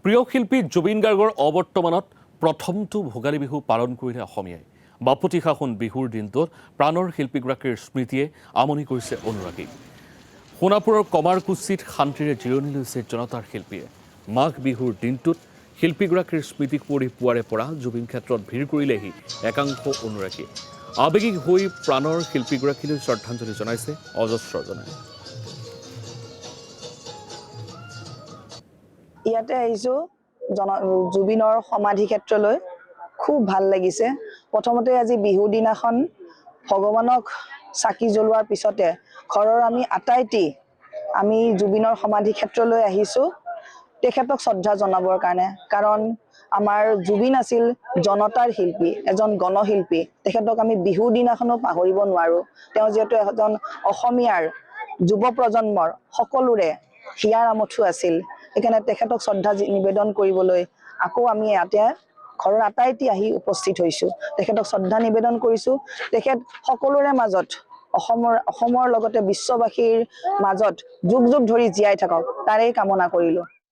প্ৰিয় শিল্পী জুবিন গাৰ্গৰ অবৰ্তমানত প্ৰথমটো ভোগালী বিহু পালন কৰিলে অসমীয়াই। বাপতি সাহোন বিহুৰ দিনটোত প্ৰাণৰ শিল্পীগৰাকীৰ স্মৃতিয়ে আমনি কৰিছে অনুৰাগীক। সোণাপুৰৰ কমাৰকুছিত শান্তিৰে জিৰণি লৈছে জনতাৰ শিল্পীয়ে। মাঘ বিহুৰ দিনটোত শিল্পীগৰাকীৰ স্মৃতি কৰি পুৱাৰে পৰা জুবিন ক্ষেত্ৰত ভিৰ কৰিলেহি একাংশ অনুৰাগীয়ে। আৱেগিক হৈ প্ৰাণৰ শিল্পীগৰাকীলৈ শ্ৰদ্ধাঞ্জলি জনাইছে অজস্ৰজনে। ইয়াতে আহিছো জুবিনৰ সমাধি ক্ষেত্ৰলৈ। খুব ভাল লাগিছে। প্ৰথমতে আজি বিহু দিনাখন ভগৱানক চাকি জ্বলোৱাৰ পিছতে ঘৰৰ আমি আটাইটি আমি জুবিনৰ সমাধি ক্ষেত্ৰলৈ আহিছো তেখেতক শ্ৰদ্ধা জনাবৰ কাৰণে। কাৰণ আমাৰ জুবিন আছিল জনতাৰ শিল্পী, এজন গণশিল্পী। তেখেতক আমি বিহু দিনাখনো পাহৰিব নোৱাৰো। তেওঁ যিহেতু এজন অসমীয়াৰ যুৱ প্ৰজন্মৰ সকলোৰে হিয়াৰ আমঠু আছিল। সেইকাৰণে তেখেতক শ্ৰদ্ধা নিবেদন কৰিবলৈ আকৌ আমি ইয়াতে ঘৰৰ আটাইটি আহি উপস্থিত হৈছো। তেখেতক শ্ৰদ্ধা নিবেদন কৰিছো। তেখেত সকলোৰে মাজত অসমৰ লগতে বিশ্ববাসীৰ মাজত যুগ যুগ ধৰি জীয়াই থাকক তাৰেই কামনা কৰিলো।